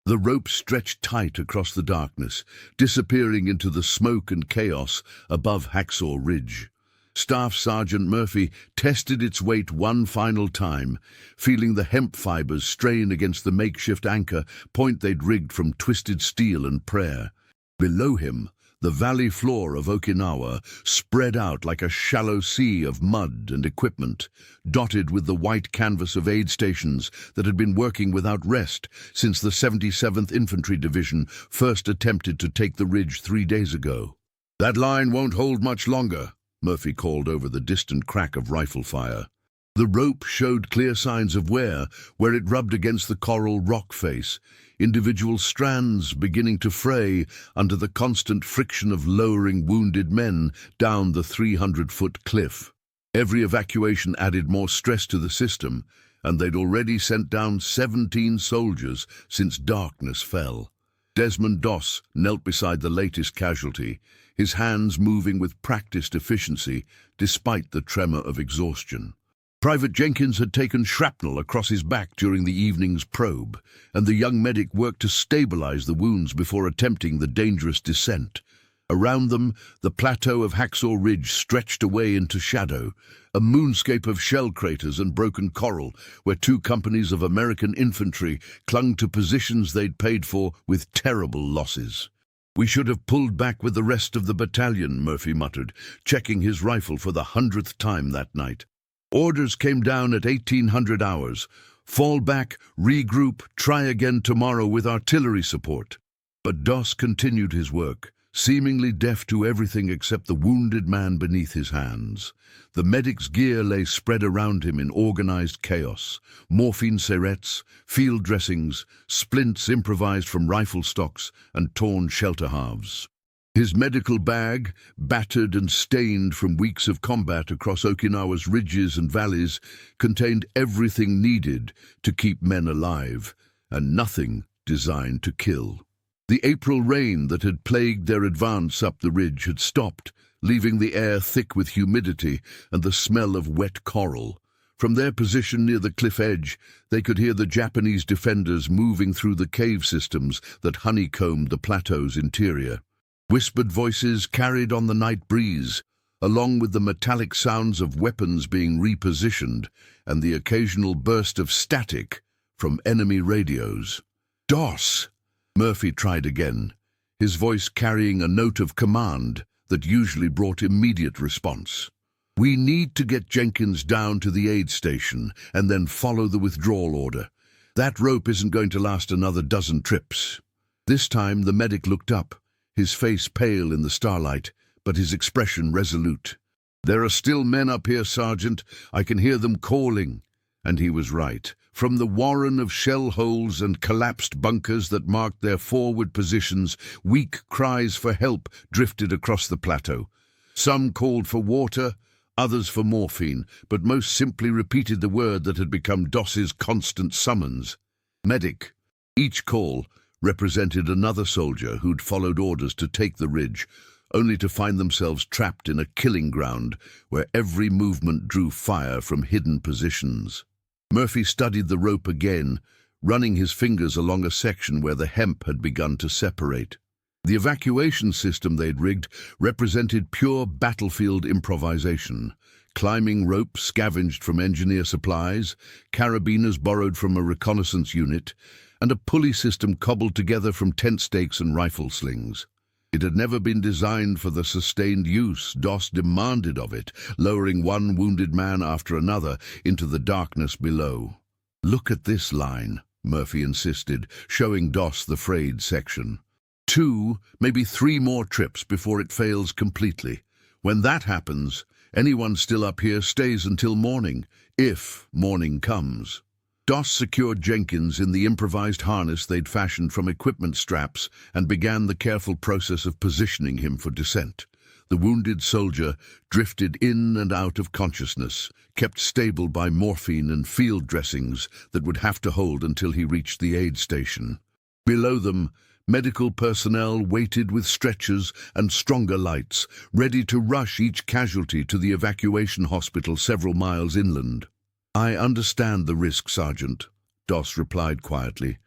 The rope stretched tight across the darkness, disappearing into the smoke and chaos above Hacksaw Ridge. Staff Sergeant Murphy tested its weight one final time, feeling the hemp fibers strain against the makeshift anchor point they'd rigged from twisted steel and prayer. Below him, the valley floor of Okinawa spread out like a shallow sea of mud and equipment, dotted with the white canvas of aid stations that had been working without rest since the 77th Infantry Division first attempted to take the ridge 3 days ago. "That line won't hold much longer," Murphy called over the distant crack of rifle fire. The rope showed clear signs of wear where it rubbed against the coral rock face, individual strands beginning to fray under the constant friction of lowering wounded men down the 300-foot cliff. Every evacuation added more stress to the system, and they'd already sent down 17 soldiers since darkness fell. Desmond Doss knelt beside the latest casualty, his hands moving with practiced efficiency despite the tremor of exhaustion. Private Jenkins had taken shrapnel across his back during the evening's probe, and the young medic worked to stabilize the wounds before attempting the dangerous descent. Around them, the plateau of Hacksaw Ridge stretched away into shadow, a moonscape of shell craters and broken coral where 2 companies of American infantry clung to positions they'd paid for with terrible losses. "We should have pulled back with the rest of the battalion," Murphy muttered, checking his rifle for the 100th time that night. Orders came down at 1800 hours. "Fall back, regroup, try again tomorrow with artillery support." But Doss continued his work, seemingly deaf to everything except the wounded man beneath his hands. The medic's gear lay spread around him in organized chaos: morphine syrettes, field dressings, splints improvised from rifle stocks, and torn shelter halves. His medical bag, battered and stained from weeks of combat across Okinawa's ridges and valleys, contained everything needed to keep men alive, and nothing designed to kill. The April rain that had plagued their advance up the ridge had stopped, leaving the air thick with humidity and the smell of wet coral. From their position near the cliff edge, they could hear the Japanese defenders moving through the cave systems that honeycombed the plateau's interior. Whispered voices carried on the night breeze, along with the metallic sounds of weapons being repositioned and the occasional burst of static from enemy radios. "Doss!" Murphy tried again, his voice carrying a note of command that usually brought immediate response. "We need to get Jenkins down to the aid station and then follow the withdrawal order. That rope isn't going to last another dozen trips." This time the medic looked up, his face pale in the starlight, but his expression resolute. "There are still men up here, Sergeant. I can hear them calling." And he was right. From the warren of shell holes and collapsed bunkers that marked their forward positions, weak cries for help drifted across the plateau. Some called for water, others for morphine, but most simply repeated the word that had become Doss's constant summons: "Medic." Each call represented another soldier who'd followed orders to take the ridge, only to find themselves trapped in a killing ground where every movement drew fire from hidden positions. Murphy studied the rope again, running his fingers along a section where the hemp had begun to separate. The evacuation system they'd rigged represented pure battlefield improvisation: climbing ropes scavenged from engineer supplies, carabiners borrowed from a reconnaissance unit, and a pulley system cobbled together from tent stakes and rifle slings. It had never been designed for the sustained use Doss demanded of it, lowering one wounded man after another into the darkness below. "Look at this line," Murphy insisted, showing Doss the frayed section. 2, maybe 3 more trips before it fails completely. When that happens, anyone still up here stays until morning, if morning comes. Doss secured Jenkins in the improvised harness they'd fashioned from equipment straps and began the careful process of positioning him for descent. The wounded soldier drifted in and out of consciousness, kept stable by morphine and field dressings that would have to hold until he reached the aid station. Below them, medical personnel waited with stretchers and stronger lights, ready to rush each casualty to the evacuation hospital several miles inland. "I understand the risk, Sergeant," Doss replied quietly,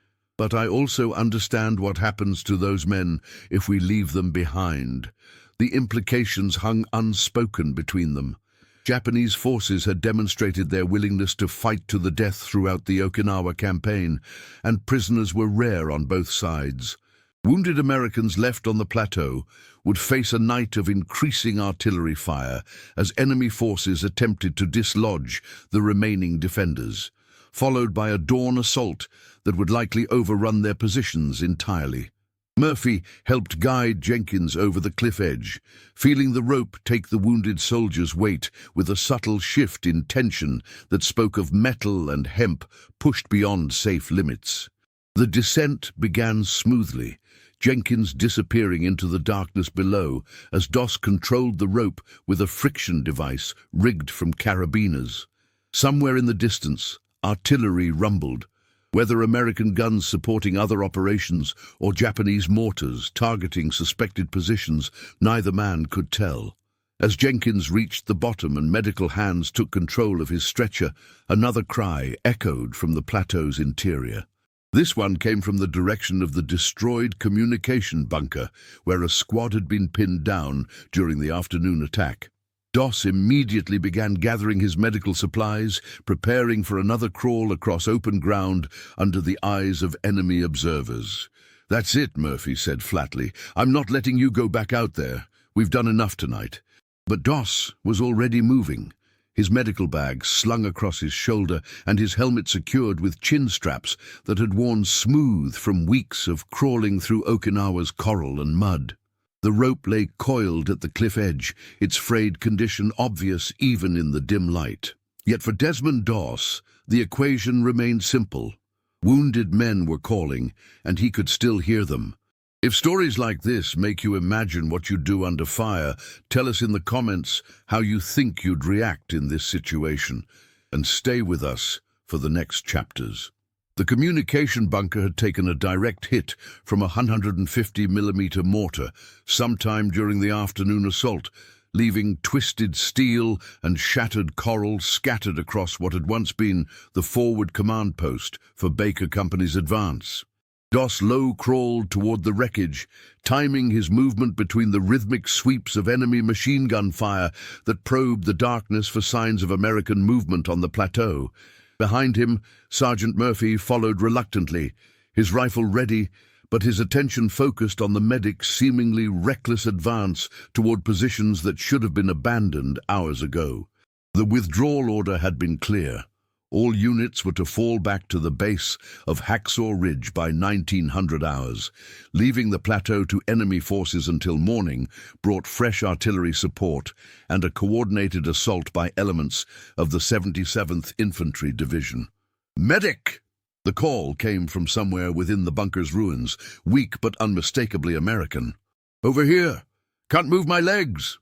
But I also understand what happens to those men if we leave them behind. The implications hung unspoken between them. Japanese forces had demonstrated their willingness to fight to the death throughout the Okinawa campaign, and prisoners were rare on both sides. Wounded Americans left on the plateau would face a night of increasing artillery fire as enemy forces attempted to dislodge the remaining defenders, followed by a dawn assault that would likely overrun their positions entirely. Murphy helped guide Jenkins over the cliff edge, feeling the rope take the wounded soldier's weight with a subtle shift in tension that spoke of metal and hemp pushed beyond safe limits. The descent began smoothly, Jenkins disappearing into the darkness below as Doss controlled the rope with a friction device rigged from carabiners. Somewhere in the distance, artillery rumbled, whether American guns supporting other operations or Japanese mortars targeting suspected positions, neither man could tell. As Jenkins reached the bottom and medical hands took control of his stretcher, another cry echoed from the plateau's interior. This one came from the direction of the destroyed communication bunker, where a squad had been pinned down during the afternoon attack. Doss immediately began gathering his medical supplies, preparing for another crawl across open ground under the eyes of enemy observers. "That's it," Murphy said flatly. "I'm not letting you go back out there. We've done enough tonight." But Doss was already moving, his medical bag slung across his shoulder and his helmet secured with chin straps that had worn smooth from weeks of crawling through Okinawa's coral and mud. The rope lay coiled at the cliff edge, its frayed condition obvious even in the dim light. Yet for Desmond Doss, the equation remained simple. Wounded men were calling, and he could still hear them. If stories like this make you imagine what you'd do under fire, tell us in the comments how you think you'd react in this situation, and stay with us for the next chapters. The communication bunker had taken a direct hit from a 150mm mortar sometime during the afternoon assault, leaving twisted steel and shattered coral scattered across what had once been the forward command post for Baker Company's advance. Doss low-crawled toward the wreckage, timing his movement between the rhythmic sweeps of enemy machine gun fire that probed the darkness for signs of American movement on the plateau. Behind him, Sergeant Murphy followed reluctantly, his rifle ready, but his attention focused on the medic's seemingly reckless advance toward positions that should have been abandoned hours ago. The withdrawal order had been clear. All units were to fall back to the base of Hacksaw Ridge by 1900 hours. Leaving the plateau to enemy forces until morning brought fresh artillery support and a coordinated assault by elements of the 77th Infantry Division. "Medic!" The call came from somewhere within the bunker's ruins, weak but unmistakably American. "Over here! Can't move my legs!"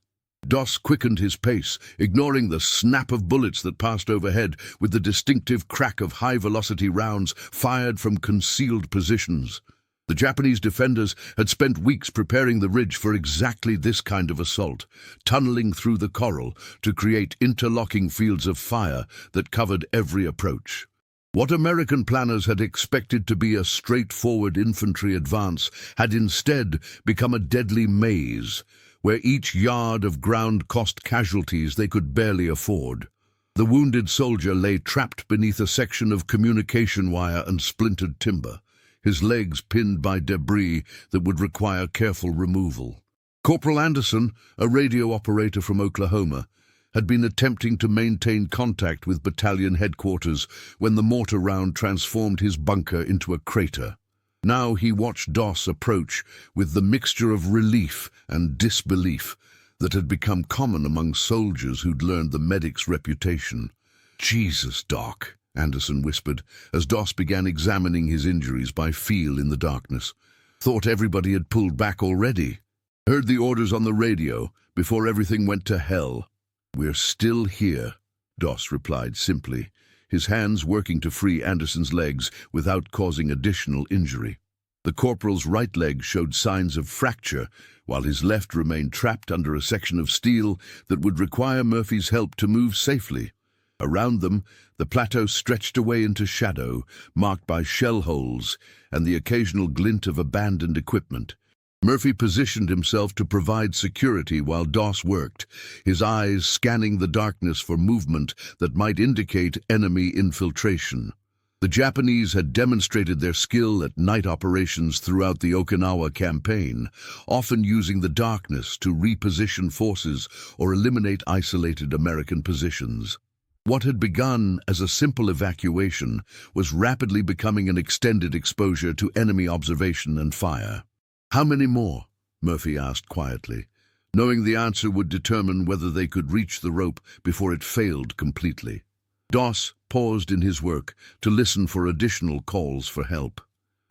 Doss quickened his pace, ignoring the snap of bullets that passed overhead with the distinctive crack of high-velocity rounds fired from concealed positions. The Japanese defenders had spent weeks preparing the ridge for exactly this kind of assault, tunneling through the coral to create interlocking fields of fire that covered every approach. What American planners had expected to be a straightforward infantry advance had instead become a deadly maze, where each yard of ground cost casualties they could barely afford. The wounded soldier lay trapped beneath a section of communication wire and splintered timber, his legs pinned by debris that would require careful removal. Corporal Anderson, a radio operator from Oklahoma, had been attempting to maintain contact with battalion headquarters when the mortar round transformed his bunker into a crater. Now he watched Doss approach with the mixture of relief and disbelief that had become common among soldiers who'd learned the medic's reputation. "Jesus, Doc," Anderson whispered, as Doss began examining his injuries by feel in the darkness. "Thought everybody had pulled back already. Heard the orders on the radio before everything went to hell." "We're still here," Doss replied simply, his hands working to free Anderson's legs without causing additional injury. The corporal's right leg showed signs of fracture, while his left remained trapped under a section of steel that would require Murphy's help to move safely. Around them, the plateau stretched away into shadow, marked by shell holes and the occasional glint of abandoned equipment. Murphy positioned himself to provide security while Doss worked, his eyes scanning the darkness for movement that might indicate enemy infiltration. The Japanese had demonstrated their skill at night operations throughout the Okinawa campaign, often using the darkness to reposition forces or eliminate isolated American positions. What had begun as a simple evacuation was rapidly becoming an extended exposure to enemy observation and fire. "How many more?" Murphy asked quietly, knowing the answer would determine whether they could reach the rope before it failed completely. Doss paused in his work to listen for additional calls for help.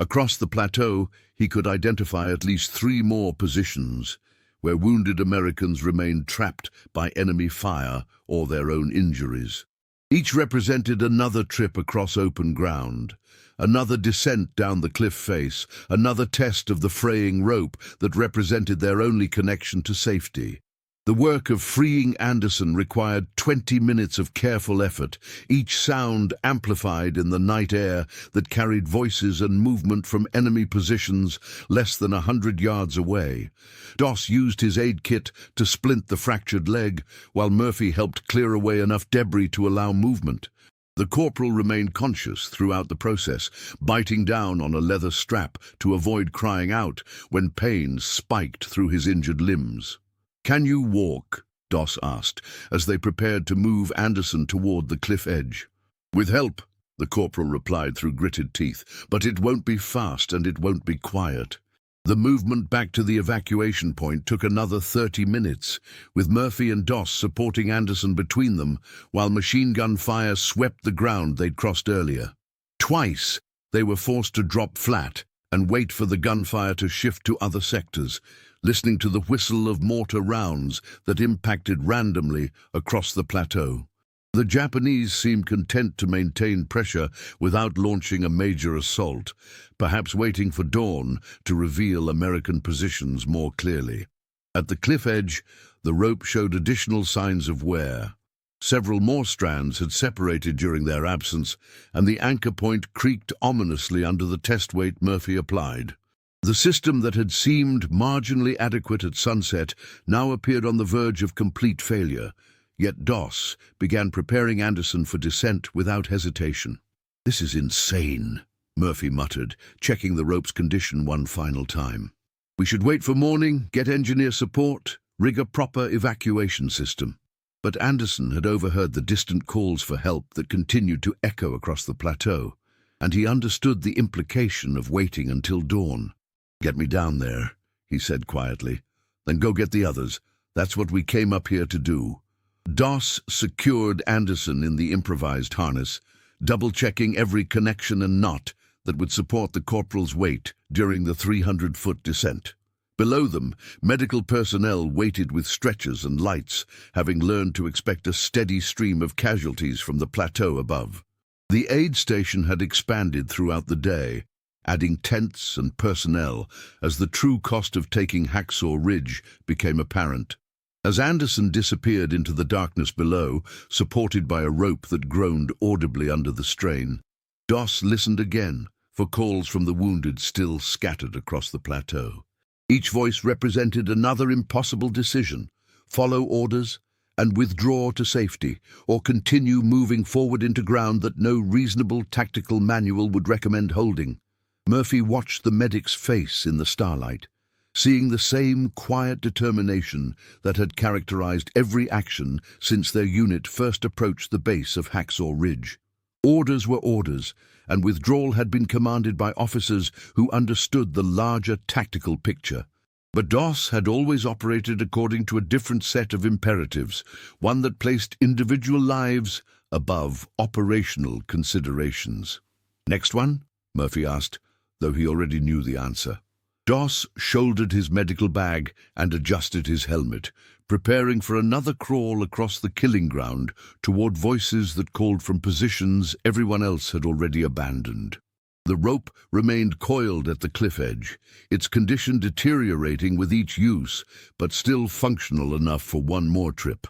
Across the plateau, he could identify at least 3 more positions, where wounded Americans remained trapped by enemy fire or their own injuries. Each represented another trip across open ground, another descent down the cliff face, another test of the fraying rope that represented their only connection to safety. The work of freeing Anderson required 20 minutes of careful effort, each sound amplified in the night air that carried voices and movement from enemy positions less than 100 yards away. Doss used his aid kit to splint the fractured leg, while Murphy helped clear away enough debris to allow movement. The corporal remained conscious throughout the process, biting down on a leather strap to avoid crying out when pain spiked through his injured limbs. "Can you walk?" Doss asked, as they prepared to move Anderson toward the cliff edge. "With help," the corporal replied through gritted teeth, "but it won't be fast and it won't be quiet." The movement back to the evacuation point took another 30 minutes, with Murphy and Doss supporting Anderson between them, while machine gun fire swept the ground they'd crossed earlier. Twice, they were forced to drop flat and wait for the gunfire to shift to other sectors, listening to the whistle of mortar rounds that impacted randomly across the plateau. The Japanese seemed content to maintain pressure without launching a major assault, perhaps waiting for dawn to reveal American positions more clearly. At the cliff edge, the rope showed additional signs of wear. Several more strands had separated during their absence, and the anchor point creaked ominously under the test weight Murphy applied. The system that had seemed marginally adequate at sunset now appeared on the verge of complete failure, yet Doss began preparing Anderson for descent without hesitation. "This is insane," Murphy muttered, checking the rope's condition one final time. "We should wait for morning, get engineer support, rig a proper evacuation system." But Anderson had overheard the distant calls for help that continued to echo across the plateau, and he understood the implication of waiting until dawn. "Get me down there," he said quietly. "Then go get the others. That's what we came up here to do." Doss secured Anderson in the improvised harness, double-checking every connection and knot that would support the corporal's weight during the 300-foot descent. Below them, medical personnel waited with stretchers and lights, having learned to expect a steady stream of casualties from the plateau above. The aid station had expanded throughout the day, adding tents and personnel as the true cost of taking Hacksaw Ridge became apparent. As Anderson disappeared into the darkness below, supported by a rope that groaned audibly under the strain, Doss listened again for calls from the wounded still scattered across the plateau. Each voice represented another impossible decision: follow orders and withdraw to safety, or continue moving forward into ground that no reasonable tactical manual would recommend holding. Murphy watched the medic's face in the starlight, seeing the same quiet determination that had characterized every action since their unit first approached the base of Hacksaw Ridge. Orders were orders, and withdrawal had been commanded by officers who understood the larger tactical picture. But Doss had always operated according to a different set of imperatives, one that placed individual lives above operational considerations. "Next one?" Murphy asked, though he already knew the answer. Doss shouldered his medical bag and adjusted his helmet, preparing for another crawl across the killing ground toward voices that called from positions everyone else had already abandoned. The rope remained coiled at the cliff edge, its condition deteriorating with each use, but still functional enough for one more trip,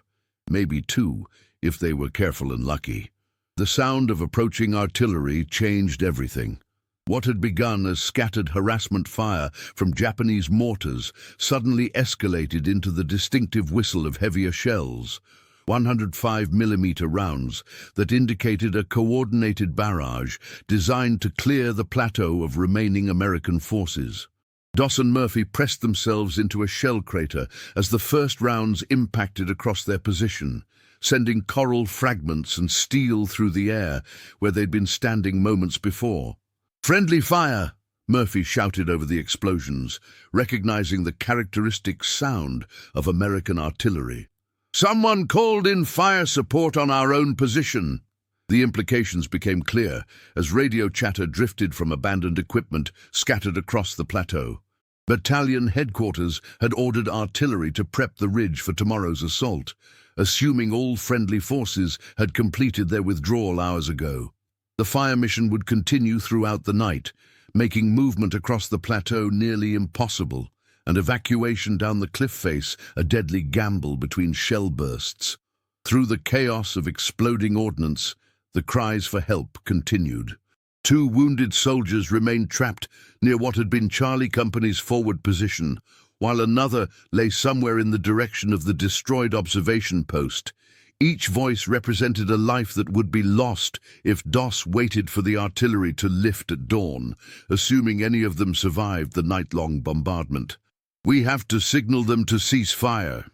maybe two, if they were careful and lucky. The sound of approaching artillery changed everything. What had begun as scattered harassment fire from Japanese mortars suddenly escalated into the distinctive whistle of heavier shells, 105mm rounds that indicated a coordinated barrage designed to clear the plateau of remaining American forces. Doss and Murphy pressed themselves into a shell crater as the first rounds impacted across their position, sending coral fragments and steel through the air where they'd been standing moments before. "Friendly fire!" Murphy shouted over the explosions, recognizing the characteristic sound of American artillery. "Someone called in fire support on our own position." The implications became clear as radio chatter drifted from abandoned equipment scattered across the plateau. Battalion headquarters had ordered artillery to prep the ridge for tomorrow's assault, assuming all friendly forces had completed their withdrawal hours ago. The fire mission would continue throughout the night, making movement across the plateau nearly impossible, and evacuation down the cliff face a deadly gamble between shell bursts. Through the chaos of exploding ordnance, the cries for help continued. 2 wounded soldiers remained trapped near what had been Charlie Company's forward position, while another lay somewhere in the direction of the destroyed observation post. Each voice represented a life that would be lost if Doss waited for the artillery to lift at dawn, assuming any of them survived the night-long bombardment. "We have to signal them to cease fire."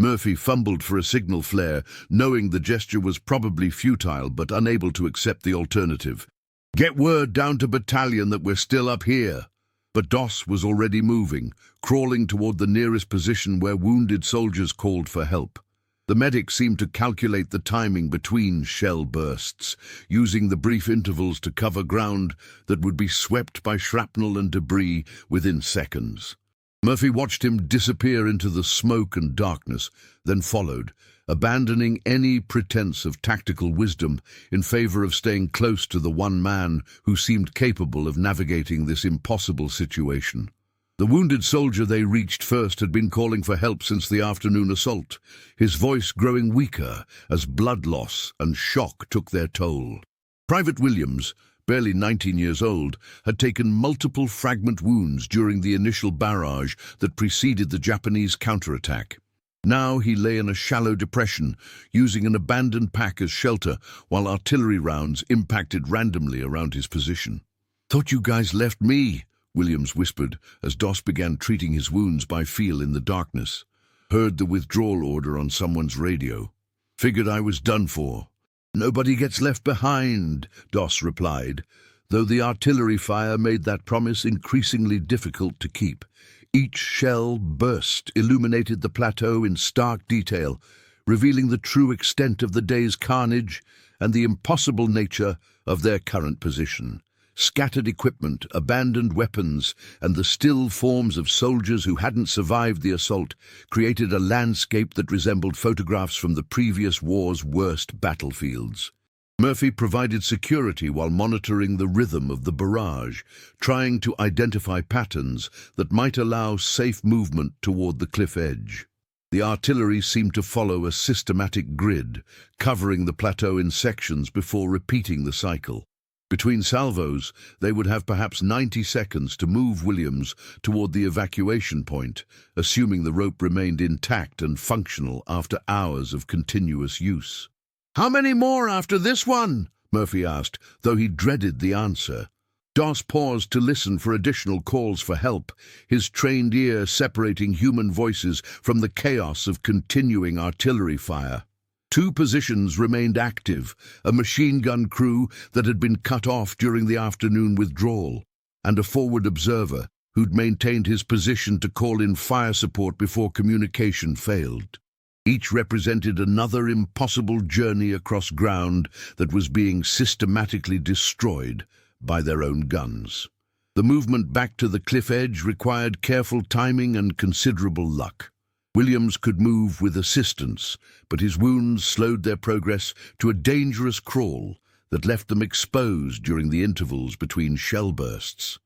Murphy fumbled for a signal flare, knowing the gesture was probably futile but unable to accept the alternative. "Get word down to battalion that we're still up here." But Doss was already moving, crawling toward the nearest position where wounded soldiers called for help. The medic seemed to calculate the timing between shell bursts, using the brief intervals to cover ground that would be swept by shrapnel and debris within seconds. Murphy watched him disappear into the smoke and darkness, then followed, abandoning any pretense of tactical wisdom in favor of staying close to the one man who seemed capable of navigating this impossible situation. The wounded soldier they reached first had been calling for help since the afternoon assault, his voice growing weaker as blood loss and shock took their toll. Private Williams, barely 19 years old, had taken multiple fragment wounds during the initial barrage that preceded the Japanese counterattack. Now he lay in a shallow depression, using an abandoned pack as shelter while artillery rounds impacted randomly around his position. "Thought you guys left me," Williams whispered as Doss began treating his wounds by feel in the darkness. "Heard the withdrawal order on someone's radio. Figured I was done for." "Nobody gets left behind," Doss replied, though the artillery fire made that promise increasingly difficult to keep. Each shell burst illuminated the plateau in stark detail, revealing the true extent of the day's carnage and the impossible nature of their current position. Scattered equipment, abandoned weapons, and the still forms of soldiers who hadn't survived the assault created a landscape that resembled photographs from the previous war's worst battlefields. Murphy provided security while monitoring the rhythm of the barrage, trying to identify patterns that might allow safe movement toward the cliff edge. The artillery seemed to follow a systematic grid, covering the plateau in sections before repeating the cycle. Between salvos, they would have perhaps 90 seconds to move Williams toward the evacuation point, assuming the rope remained intact and functional after hours of continuous use. "How many more after this one?" Murphy asked, though he dreaded the answer. Doss paused to listen for additional calls for help, his trained ear separating human voices from the chaos of continuing artillery fire. 2 positions remained active, a machine gun crew that had been cut off during the afternoon withdrawal, and a forward observer who'd maintained his position to call in fire support before communication failed. Each represented another impossible journey across ground that was being systematically destroyed by their own guns. The movement back to the cliff edge required careful timing and considerable luck. Williams could move with assistance, but his wounds slowed their progress to a dangerous crawl that left them exposed during the intervals between shell bursts.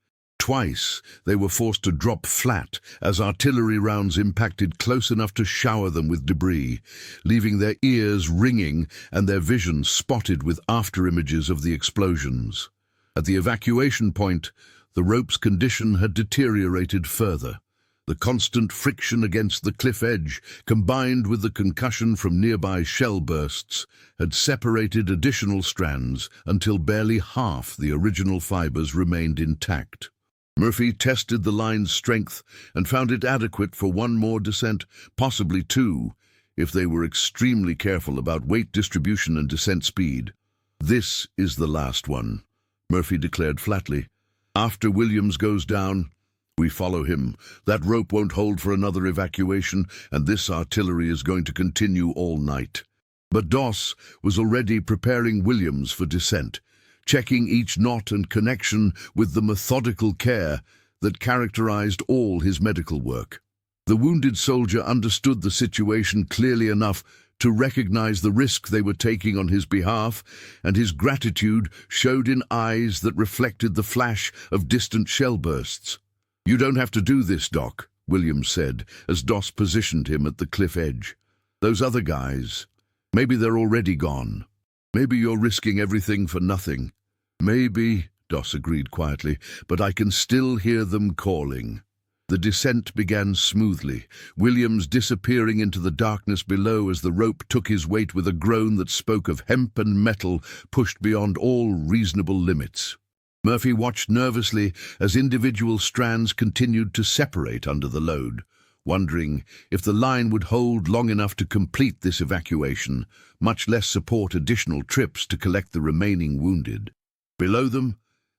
Twice, they were forced to drop flat as artillery rounds impacted close enough to shower them with debris, leaving their ears ringing and their vision spotted with afterimages of the explosions. At the evacuation point, the rope's condition had deteriorated further. The constant friction against the cliff edge, combined with the concussion from nearby shell bursts, had separated additional strands until barely half the original fibers remained intact. Murphy tested the line's strength and found it adequate for one more descent, possibly two, if they were extremely careful about weight distribution and descent speed. "This is the last one," Murphy declared flatly. "After Williams goes down, we follow him. That rope won't hold for another evacuation, and this artillery is going to continue all night." But Doss was already preparing Williams for descent, checking each knot and connection with the methodical care that characterized all his medical work. The wounded soldier understood the situation clearly enough to recognize the risk they were taking on his behalf, and his gratitude showed in eyes that reflected the flash of distant shell bursts. "You don't have to do this, Doc," Williams said, as Doss positioned him at the cliff edge. "Those other guys, maybe they're already gone. Maybe you're risking everything for nothing." "Maybe," Doss agreed quietly, "but I can still hear them calling." The descent began smoothly, Williams disappearing into the darkness below as the rope took his weight with a groan that spoke of hemp and metal pushed beyond all reasonable limits. Murphy watched nervously as individual strands continued to separate under the load, wondering if the line would hold long enough to complete this evacuation, much less support additional trips to collect the remaining wounded. Below them,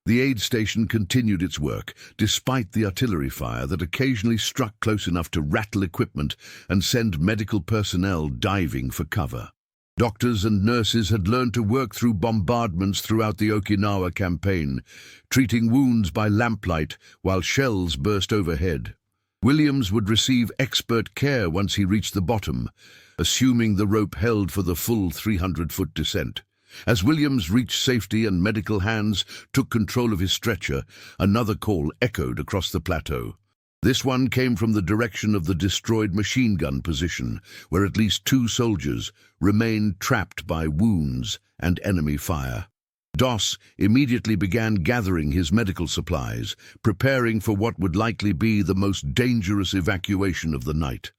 the aid station continued its work, despite the artillery fire that occasionally struck close enough to rattle equipment and send medical personnel diving for cover. Doctors and nurses had learned to work through bombardments throughout the Okinawa campaign, treating wounds by lamplight while shells burst overhead. Williams would receive expert care once he reached the bottom, assuming the rope held for the full 300-foot descent. As Williams reached safety and medical hands took control of his stretcher, another call echoed across the plateau. This one came from the direction of the destroyed machine gun position, where at least 2 soldiers remained trapped by wounds and enemy fire. Doss immediately began gathering his medical supplies, preparing for what would likely be the most dangerous evacuation of the night.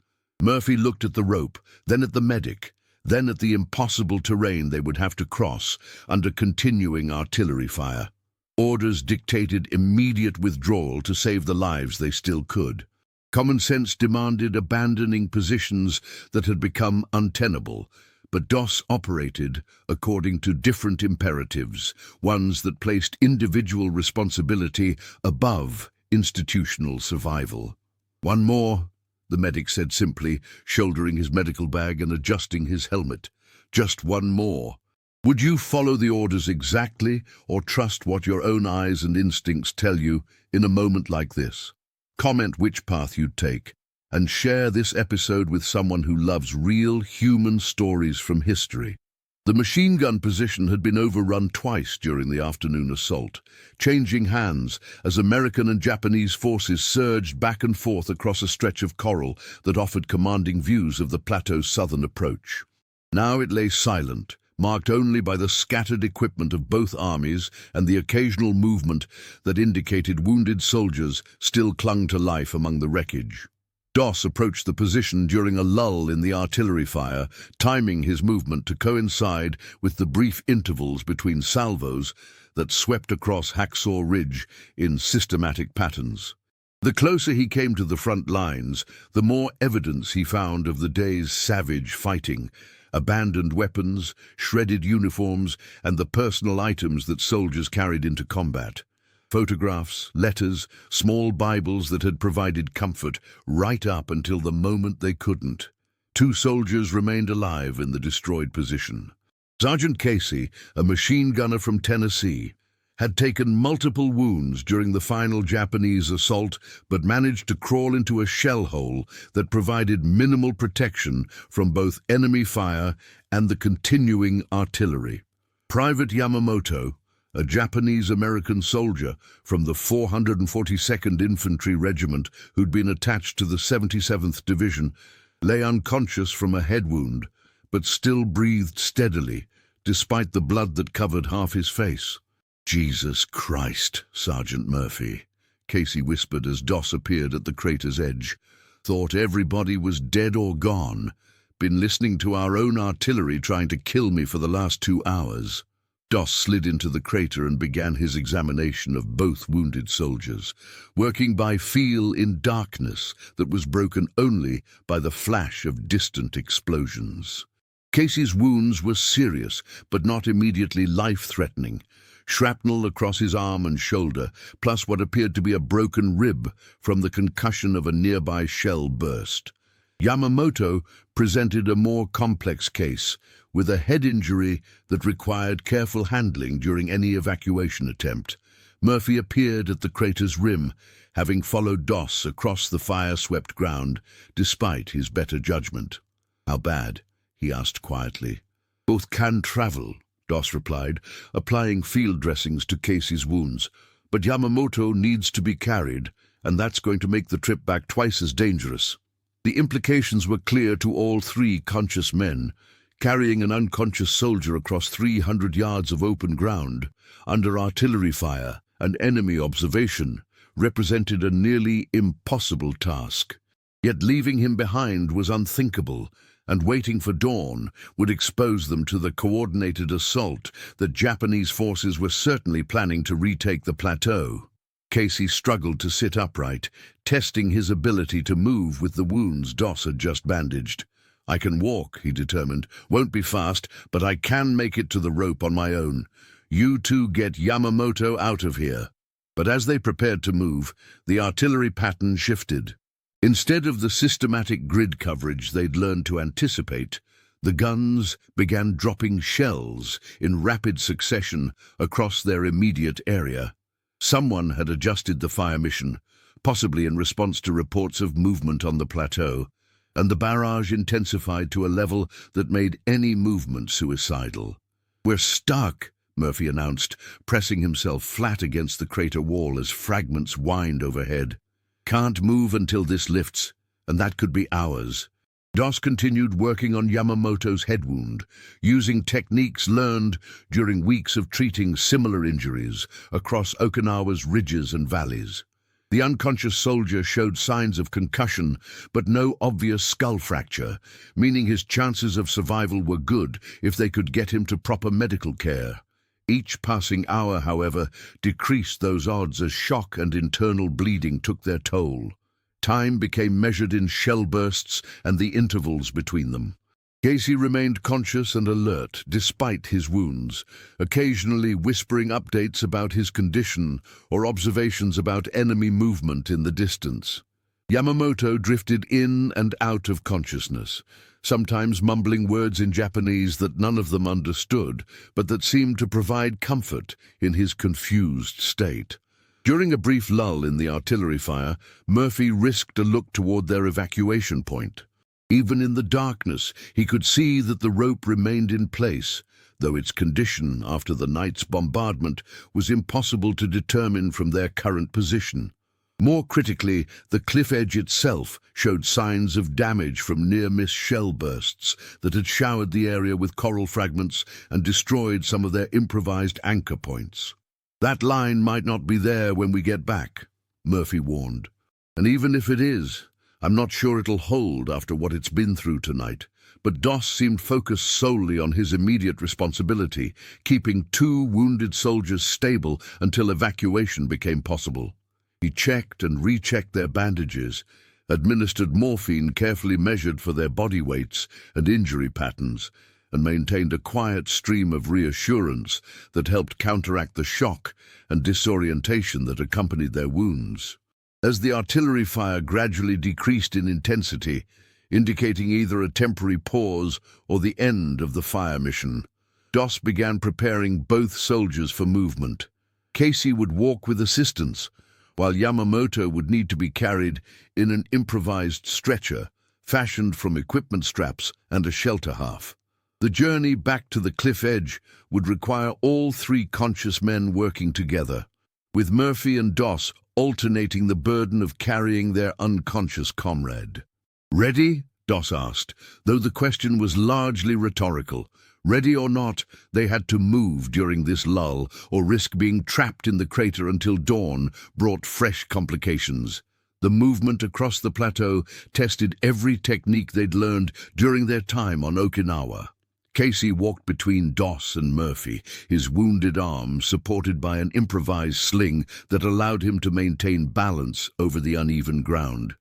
Murphy looked at the rope, then at the medic, then at the impossible terrain they would have to cross under continuing artillery fire. Orders dictated immediate withdrawal to save the lives they still could. Common sense demanded abandoning positions that had become untenable, but Doss operated according to different imperatives, ones that placed individual responsibility above institutional survival. "One more," the medic said simply, shouldering his medical bag and adjusting his helmet. "Just one more. Would you follow the orders exactly, or trust what your own eyes and instincts tell you in a moment like this? Comment which path you'd take, and share this episode with someone who loves real human stories from history." The machine gun position had been overrun twice during the afternoon assault, changing hands as American and Japanese forces surged back and forth across a stretch of coral that offered commanding views of the plateau's southern approach. Now it lay silent, marked only by the scattered equipment of both armies and the occasional movement that indicated wounded soldiers still clung to life among the wreckage. Doss approached the position during a lull in the artillery fire, timing his movement to coincide with the brief intervals between salvos that swept across Hacksaw Ridge in systematic patterns. The closer he came to the front lines, the more evidence he found of the day's savage fighting: abandoned weapons, shredded uniforms, and the personal items that soldiers carried into combat. Photographs, letters, small Bibles that had provided comfort right up until the moment they couldn't. 2 soldiers remained alive in the destroyed position. Sergeant Casey, a machine gunner from Tennessee, had taken multiple wounds during the final Japanese assault, but managed to crawl into a shell hole that provided minimal protection from both enemy fire and the continuing artillery. Private Yamamoto, A Japanese-American soldier from the 442nd Infantry Regiment who'd been attached to the 77th Division, lay unconscious from a head wound, but still breathed steadily, despite the blood that covered half his face. "Jesus Christ, Sergeant Murphy," Casey whispered as Doss appeared at the crater's edge. "Thought everybody was dead or gone. Been listening to our own artillery trying to kill me for the last 2 hours." Doss slid into the crater and began his examination of both wounded soldiers, working by feel in darkness that was broken only by the flash of distant explosions. Casey's wounds were serious, but not immediately life-threatening. Shrapnel across his arm and shoulder, plus what appeared to be a broken rib from the concussion of a nearby shell burst. Yamamoto presented a more complex case, with a head injury that required careful handling during any evacuation attempt. Murphy appeared at the crater's rim, having followed Doss across the fire-swept ground, despite his better judgment. "How bad?" he asked quietly. "Both can travel," Doss replied, applying field dressings to Casey's wounds. "But Yamamoto needs to be carried, and that's going to make the trip back twice as dangerous." The implications were clear to all 3 conscious men. Carrying an unconscious soldier across 300 yards of open ground, under artillery fire and enemy observation, represented a nearly impossible task. Yet leaving him behind was unthinkable, and waiting for dawn would expose them to the coordinated assault that Japanese forces were certainly planning to retake the plateau. Casey struggled to sit upright, testing his ability to move with the wounds Doss had just bandaged. "I can walk," he determined. "Won't be fast, but I can make it to the rope on my own. You two get Yamamoto out of here." But as they prepared to move, the artillery pattern shifted. Instead of the systematic grid coverage they'd learned to anticipate, the guns began dropping shells in rapid succession across their immediate area. Someone had adjusted the fire mission, possibly in response to reports of movement on the plateau, and the barrage intensified to a level that made any movement suicidal. "We're stuck," Murphy announced, pressing himself flat against the crater wall as fragments whined overhead. "Can't move until this lifts, and that could be hours." Doss continued working on Yamamoto's head wound, using techniques learned during weeks of treating similar injuries across Okinawa's ridges and valleys. The unconscious soldier showed signs of concussion, but no obvious skull fracture, meaning his chances of survival were good if they could get him to proper medical care. Each passing hour, however, decreased those odds as shock and internal bleeding took their toll. Time became measured in shell bursts and the intervals between them. Casey remained conscious and alert despite his wounds, occasionally whispering updates about his condition or observations about enemy movement in the distance. Yamamoto drifted in and out of consciousness, sometimes mumbling words in Japanese that none of them understood, but that seemed to provide comfort in his confused state. During a brief lull in the artillery fire, Murphy risked a look toward their evacuation point. Even in the darkness, he could see that the rope remained in place, though its condition after the night's bombardment was impossible to determine from their current position. More critically, the cliff edge itself showed signs of damage from near-miss shell bursts that had showered the area with coral fragments and destroyed some of their improvised anchor points. "That line might not be there when we get back," Murphy warned. "And even if it is, I'm not sure it'll hold after what it's been through tonight." But Doss seemed focused solely on his immediate responsibility, keeping 2 wounded soldiers stable until evacuation became possible. He checked and rechecked their bandages, administered morphine carefully measured for their body weights and injury patterns, and maintained a quiet stream of reassurance that helped counteract the shock and disorientation that accompanied their wounds. As the artillery fire gradually decreased in intensity, indicating either a temporary pause or the end of the fire mission, Doss began preparing both soldiers for movement. Casey would walk with assistance, while Yamamoto would need to be carried in an improvised stretcher, fashioned from equipment straps and a shelter half. The journey back to the cliff edge would require all three conscious men working together, with Murphy and Doss alternating the burden of carrying their unconscious comrade. "Ready?" Doss asked, though the question was largely rhetorical. Ready or not, they had to move during this lull, or risk being trapped in the crater until dawn brought fresh complications. The movement across the plateau tested every technique they'd learned during their time on Okinawa. Casey walked between Doss and Murphy, his wounded arm supported by an improvised sling that allowed him to maintain balance over the uneven ground.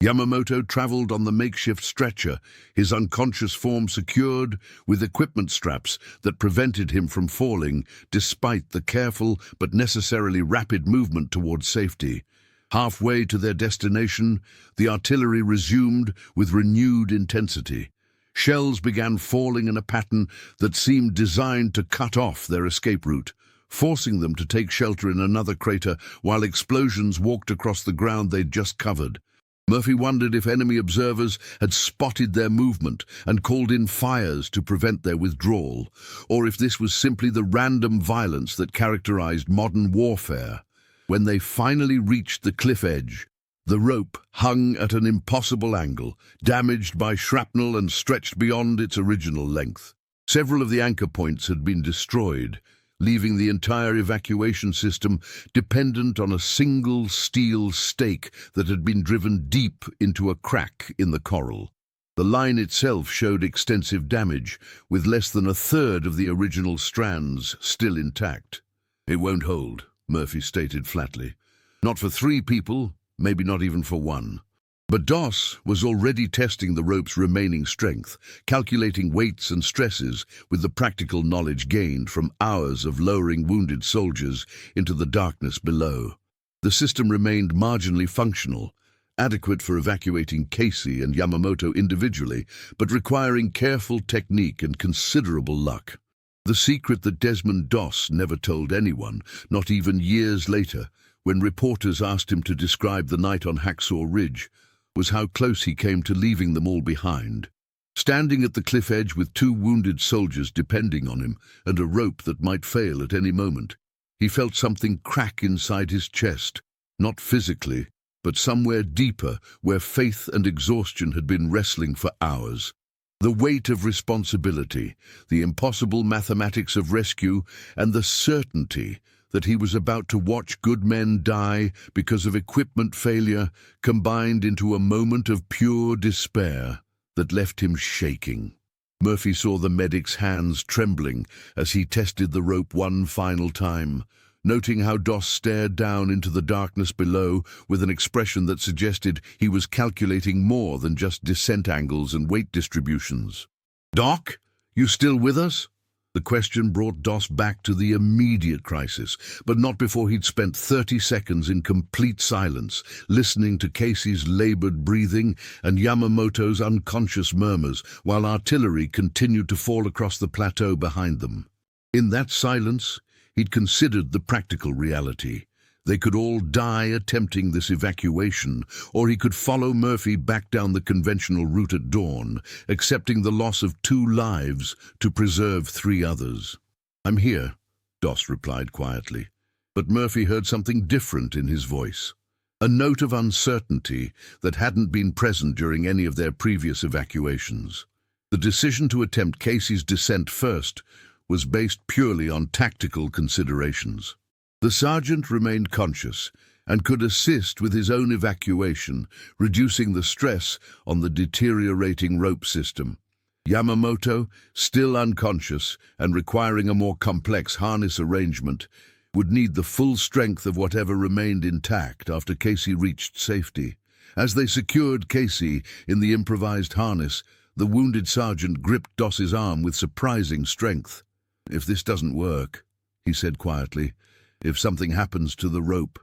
Yamamoto traveled on the makeshift stretcher, his unconscious form secured with equipment straps that prevented him from falling, despite the careful but necessarily rapid movement towards safety. Halfway to their destination, the artillery resumed with renewed intensity. Shells began falling in a pattern that seemed designed to cut off their escape route, forcing them to take shelter in another crater while explosions walked across the ground they'd just covered. Murphy wondered if enemy observers had spotted their movement and called in fires to prevent their withdrawal, or if this was simply the random violence that characterized modern warfare. When they finally reached the cliff edge, the rope hung at an impossible angle, damaged by shrapnel and stretched beyond its original length. Several of the anchor points had been destroyed, leaving the entire evacuation system dependent on a single steel stake that had been driven deep into a crack in the coral. The line itself showed extensive damage, with less than a third of the original strands still intact. "It won't hold," Murphy stated flatly. "Not for three people, maybe not even for one." But Doss was already testing the rope's remaining strength, calculating weights and stresses with the practical knowledge gained from hours of lowering wounded soldiers into the darkness below. The system remained marginally functional, adequate for evacuating Casey and Yamamoto individually, but requiring careful technique and considerable luck. The secret that Desmond Doss never told anyone, not even years later, when reporters asked him to describe the night on Hacksaw Ridge, was how close he came to leaving them all behind. Standing at the cliff edge with two wounded soldiers depending on him and a rope that might fail at any moment, he felt something crack inside his chest, not physically, but somewhere deeper where faith and exhaustion had been wrestling for hours. The weight of responsibility, the impossible mathematics of rescue, and the certainty that he was about to watch good men die because of equipment failure combined into a moment of pure despair that left him shaking. Murphy saw the medic's hands trembling as he tested the rope one final time, noting how Doss stared down into the darkness below with an expression that suggested he was calculating more than just descent angles and weight distributions. "Doc, you still with us?" The question brought Doss back to the immediate crisis, but not before he'd spent 30 seconds in complete silence, listening to Casey's labored breathing and Yamamoto's unconscious murmurs, while artillery continued to fall across the plateau behind them. In that silence, he'd considered the practical reality. They could all die attempting this evacuation, or he could follow Murphy back down the conventional route at dawn, accepting the loss of 2 lives to preserve 3 others. "I'm here," Doss replied quietly, but Murphy heard something different in his voice, a note of uncertainty that hadn't been present during any of their previous evacuations. The decision to attempt Casey's descent first was based purely on tactical considerations. The sergeant remained conscious and could assist with his own evacuation, reducing the stress on the deteriorating rope system. Yamamoto, still unconscious and requiring a more complex harness arrangement, would need the full strength of whatever remained intact after Casey reached safety. As they secured Casey in the improvised harness, the wounded sergeant gripped Doss's arm with surprising strength. "If this doesn't work," he said quietly, "if something happens to the rope,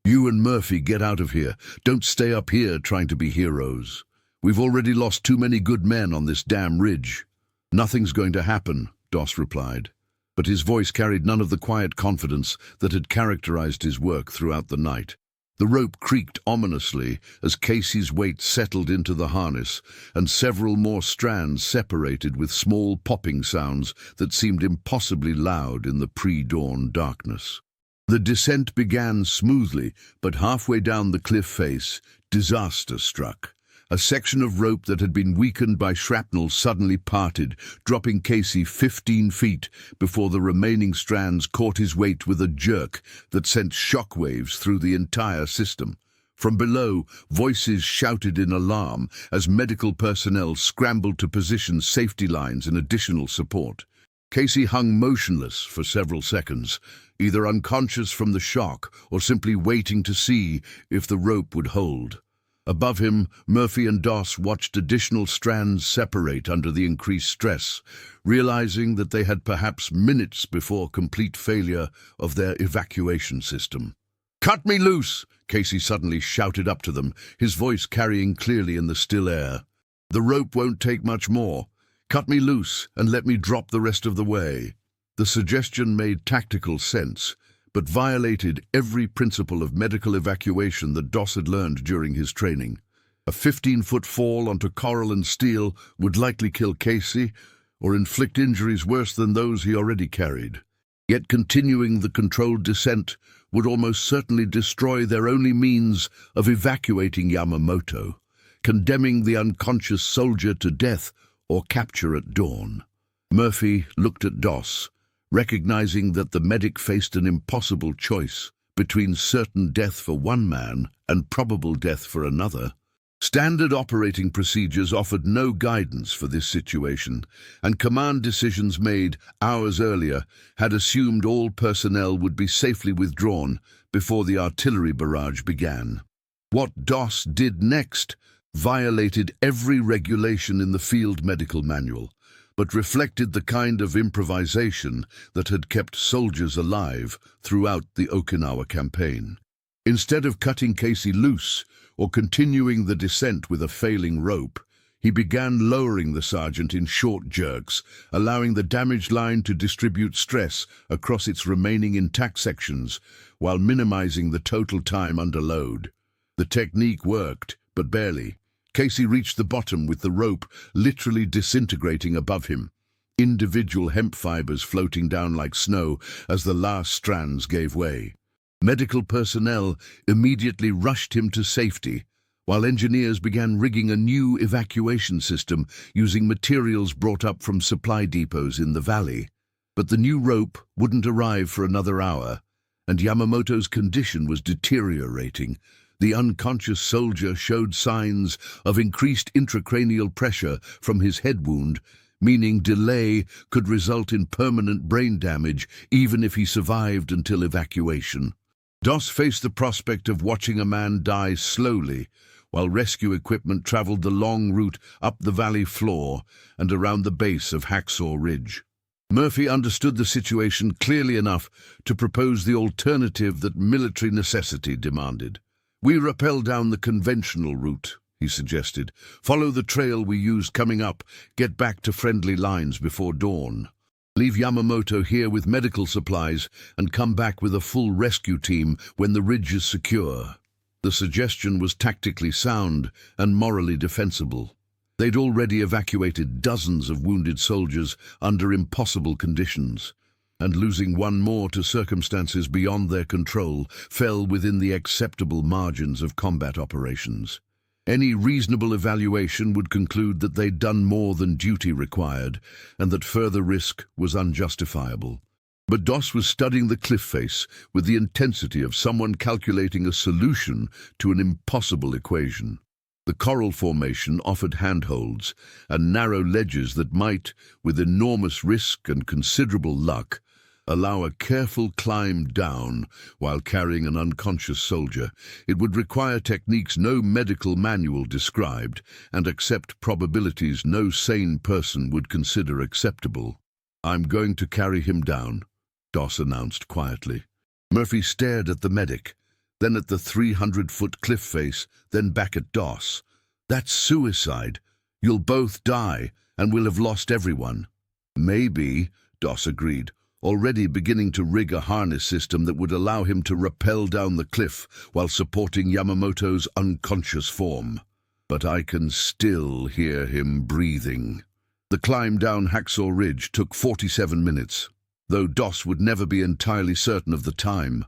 you and Murphy get out of here. Don't stay up here trying to be heroes. We've already lost too many good men on this damn ridge." "Nothing's going to happen," Doss replied, but his voice carried none of the quiet confidence that had characterized his work throughout the night. The rope creaked ominously as Casey's weight settled into the harness, and several more strands separated with small popping sounds that seemed impossibly loud in the pre-dawn darkness. The descent began smoothly, but halfway down the cliff face, disaster struck. A section of rope that had been weakened by shrapnel suddenly parted, dropping Casey 15 feet before the remaining strands caught his weight with a jerk that sent shockwaves through the entire system. From below, voices shouted in alarm as medical personnel scrambled to position safety lines and additional support. Casey hung motionless for several seconds, either unconscious from the shock or simply waiting to see if the rope would hold. Above him, Murphy and Doss watched additional strands separate under the increased stress, realizing that they had perhaps minutes before complete failure of their evacuation system. "Cut me loose!" Casey suddenly shouted up to them, his voice carrying clearly in the still air. "The rope won't take much more. Cut me loose and let me drop the rest of the way." The suggestion made tactical sense, but violated every principle of medical evacuation that Doss had learned during his training. A 15-foot fall onto coral and steel would likely kill Casey or inflict injuries worse than those he already carried. Yet continuing the controlled descent would almost certainly destroy their only means of evacuating Yamamoto, condemning the unconscious soldier to death or capture at dawn. Murphy looked at Doss, recognizing that the medic faced an impossible choice between certain death for one man and probable death for another. Standard operating procedures offered no guidance for this situation, and command decisions made hours earlier had assumed all personnel would be safely withdrawn before the artillery barrage began. What Doss did next violated every regulation in the field medical manual, but reflected the kind of improvisation that had kept soldiers alive throughout the Okinawa campaign. Instead of cutting Casey loose or continuing the descent with a failing rope, he began lowering the sergeant in short jerks, allowing the damaged line to distribute stress across its remaining intact sections while minimizing the total time under load. The technique worked, but barely. Casey reached the bottom with the rope literally disintegrating above him, individual hemp fibers floating down like snow as the last strands gave way. Medical personnel immediately rushed him to safety, while engineers began rigging a new evacuation system using materials brought up from supply depots in the valley. But the new rope wouldn't arrive for another hour, and Yamamoto's condition was deteriorating. The unconscious soldier showed signs of increased intracranial pressure from his head wound, meaning delay could result in permanent brain damage even if he survived until evacuation. Doss faced the prospect of watching a man die slowly while rescue equipment traveled the long route up the valley floor and around the base of Hacksaw Ridge. Murphy understood the situation clearly enough to propose the alternative that military necessity demanded. "We rappel down the conventional route," he suggested. "Follow the trail we used coming up, get back to friendly lines before dawn. Leave Yamamoto here with medical supplies and come back with a full rescue team when the ridge is secure." The suggestion was tactically sound and morally defensible. They'd already evacuated dozens of wounded soldiers under impossible conditions, and losing one more to circumstances beyond their control fell within the acceptable margins of combat operations. Any reasonable evaluation would conclude that they'd done more than duty required, and that further risk was unjustifiable. But Doss was studying the cliff face with the intensity of someone calculating a solution to an impossible equation. The coral formation offered handholds and narrow ledges that might, with enormous risk and considerable luck, allow a careful climb down while carrying an unconscious soldier. It would require techniques no medical manual described and accept probabilities no sane person would consider acceptable. "I'm going to carry him down," Doss announced quietly. Murphy stared at the medic, then at the 300-foot cliff face, then back at Doss. "That's suicide. You'll both die, and we'll have lost everyone." "Maybe," Doss agreed. already beginning to rig a harness system that would allow him to rappel down the cliff while supporting Yamamoto's unconscious form. But I can still hear him breathing. The climb down Hacksaw Ridge took 47 minutes, though Doss would never be entirely certain of the time.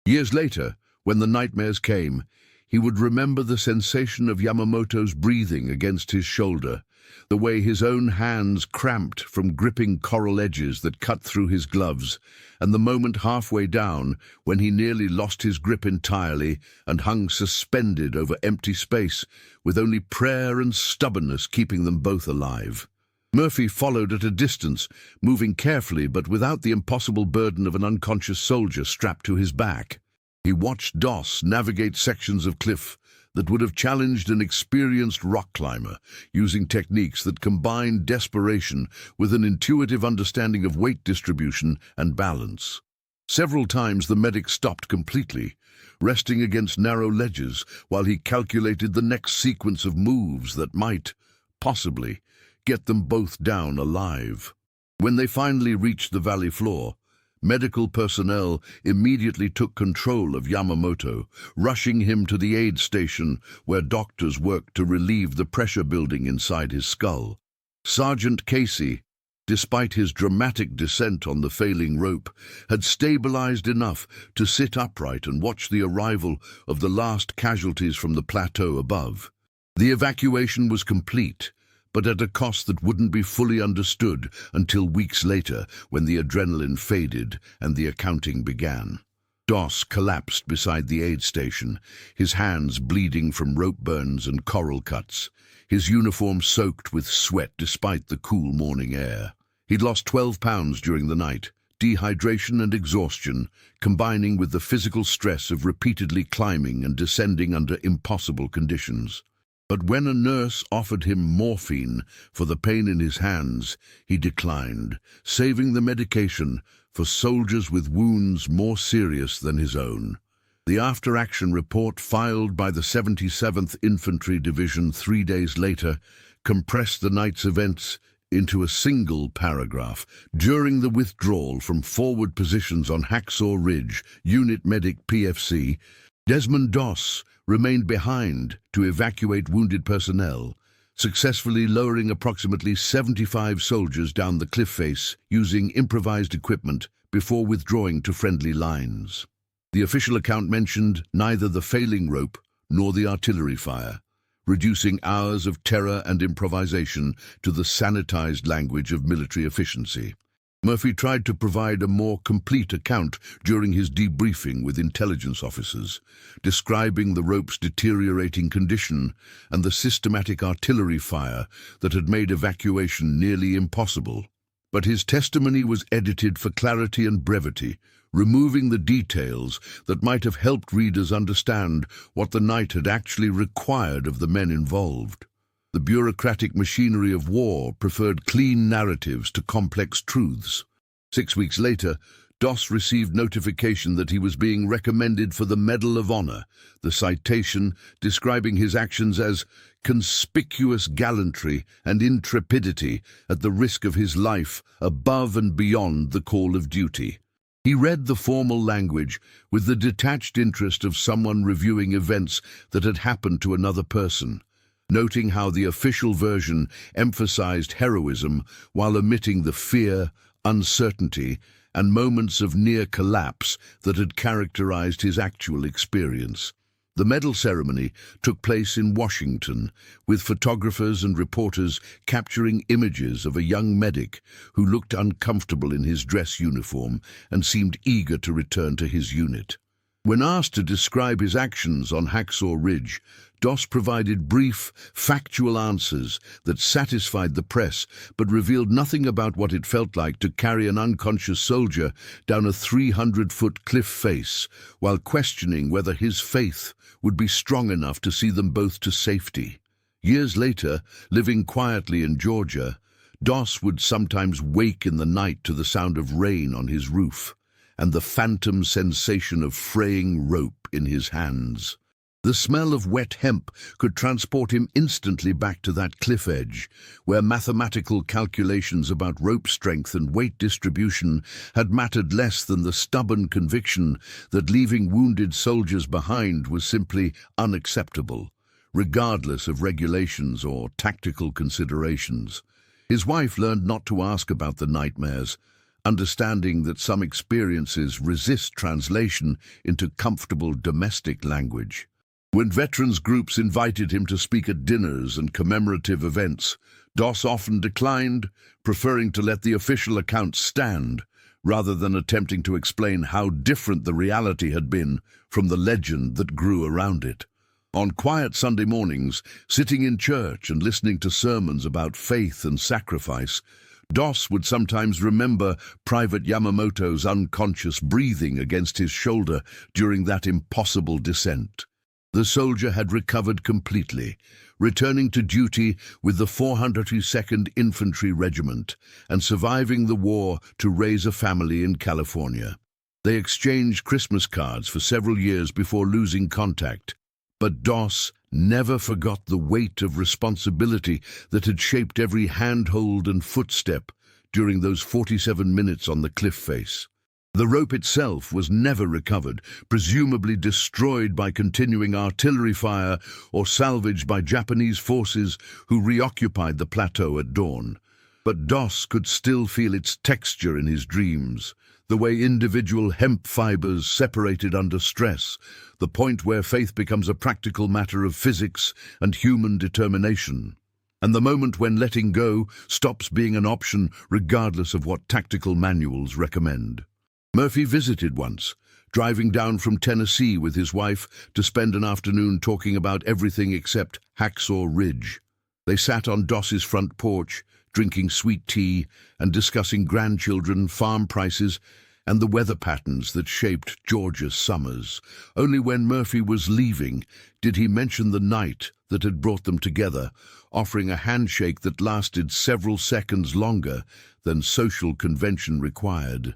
Years later, when the nightmares came, he would remember the sensation of Yamamoto's breathing against his shoulder, the way his own hands cramped from gripping coral edges that cut through his gloves, and the moment halfway down when he nearly lost his grip entirely and hung suspended over empty space, with only prayer and stubbornness keeping them both alive. Murphy followed at a distance, moving carefully but without the impossible burden of an unconscious soldier strapped to his back. He watched Doss navigate sections of cliff that would have challenged an experienced rock climber, using techniques that combined desperation with an intuitive understanding of weight distribution and balance. Several times the medic stopped completely, resting against narrow ledges while he calculated the next sequence of moves that might, possibly, get them both down alive. When they finally reached the valley floor, medical personnel immediately took control of Yamamoto, rushing him to the aid station where doctors worked to relieve the pressure building inside his skull. Sergeant Casey, despite his dramatic descent on the failing rope, had stabilized enough to sit upright and watch the arrival of the last casualties from the plateau above. The evacuation was complete, but at a cost that wouldn't be fully understood until weeks later when the adrenaline faded and the accounting began. Doss collapsed beside the aid station, his hands bleeding from rope burns and coral cuts, his uniform soaked with sweat despite the cool morning air. He'd lost 12 pounds during the night, dehydration and exhaustion, combining with the physical stress of repeatedly climbing and descending under impossible conditions. But when a nurse offered him morphine for the pain in his hands, he declined, saving the medication for soldiers with wounds more serious than his own. The after-action report filed by the 77th Infantry Division 3 days later compressed the night's events into a single paragraph. During the withdrawal from forward positions on Hacksaw Ridge, Unit Medic PFC, Desmond Doss remained behind to evacuate wounded personnel, successfully lowering approximately 75 soldiers down the cliff face using improvised equipment before withdrawing to friendly lines. The official account mentioned neither the failing rope nor the artillery fire, reducing hours of terror and improvisation to the sanitized language of military efficiency. Murphy tried to provide a more complete account during his debriefing with intelligence officers, describing the rope's deteriorating condition and the systematic artillery fire that had made evacuation nearly impossible. But his testimony was edited for clarity and brevity, removing the details that might have helped readers understand what the night had actually required of the men involved. The bureaucratic machinery of war preferred clean narratives to complex truths. 6 weeks later, Doss received notification that he was being recommended for the Medal of Honor, the citation describing his actions as conspicuous gallantry and intrepidity at the risk of his life above and beyond the call of duty. He read the formal language with the detached interest of someone reviewing events that had happened to another person, noting how the official version emphasized heroism while omitting the fear, uncertainty, and moments of near collapse that had characterized his actual experience. The medal ceremony took place in Washington, with photographers and reporters capturing images of a young medic who looked uncomfortable in his dress uniform and seemed eager to return to his unit. When asked to describe his actions on Hacksaw Ridge, Doss provided brief, factual answers that satisfied the press but revealed nothing about what it felt like to carry an unconscious soldier down a 300-foot cliff face while questioning whether his faith would be strong enough to see them both to safety. Years later, living quietly in Georgia, Doss would sometimes wake in the night to the sound of rain on his roof and the phantom sensation of fraying rope in his hands. The smell of wet hemp could transport him instantly back to that cliff edge, where mathematical calculations about rope strength and weight distribution had mattered less than the stubborn conviction that leaving wounded soldiers behind was simply unacceptable, regardless of regulations or tactical considerations. His wife learned not to ask about the nightmares, understanding that some experiences resist translation into comfortable domestic language. When veterans groups invited him to speak at dinners and commemorative events, Doss often declined, preferring to let the official account stand, rather than attempting to explain how different the reality had been from the legend that grew around it. On quiet Sunday mornings, sitting in church and listening to sermons about faith and sacrifice, Doss would sometimes remember Private Yamamoto's unconscious breathing against his shoulder during that impossible descent. The soldier had recovered completely, returning to duty with the 402nd Infantry Regiment and surviving the war to raise a family in California. They exchanged Christmas cards for several years before losing contact, but Doss never forgot the weight of responsibility that had shaped every handhold and footstep during those 47 minutes on the cliff face. The rope itself was never recovered, presumably destroyed by continuing artillery fire or salvaged by Japanese forces who reoccupied the plateau at dawn. But Doss could still feel its texture in his dreams, the way individual hemp fibers separated under stress, the point where faith becomes a practical matter of physics and human determination, and the moment when letting go stops being an option regardless of what tactical manuals recommend. Murphy visited once, driving down from Tennessee with his wife to spend an afternoon talking about everything except Hacksaw Ridge. They sat on Doss's front porch, drinking sweet tea and discussing grandchildren, farm prices, and the weather patterns that shaped Georgia's summers. Only when Murphy was leaving did he mention the night that had brought them together, offering a handshake that lasted several seconds longer than social convention required.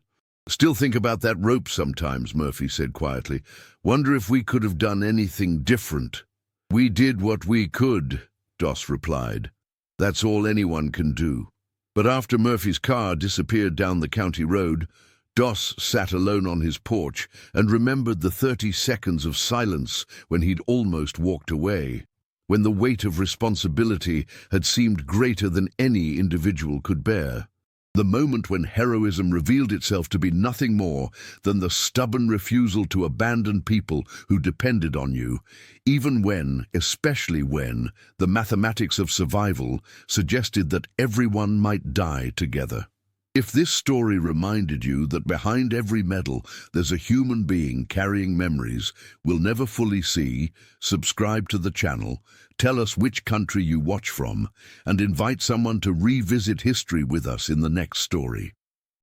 "Still think about that rope sometimes," Murphy said quietly. "Wonder if we could have done anything different." "We did what we could," Doss replied. "That's all anyone can do." But after Murphy's car disappeared down the county road, Doss sat alone on his porch and remembered the 30 seconds of silence when he'd almost walked away, when the weight of responsibility had seemed greater than any individual could bear. The moment when heroism revealed itself to be nothing more than the stubborn refusal to abandon people who depended on you, even when, especially when, the mathematics of survival suggested that everyone might die together. If this story reminded you that behind every medal there's a human being carrying memories we'll never fully see, subscribe to the channel, tell us which country you watch from, and invite someone to revisit history with us in the next story.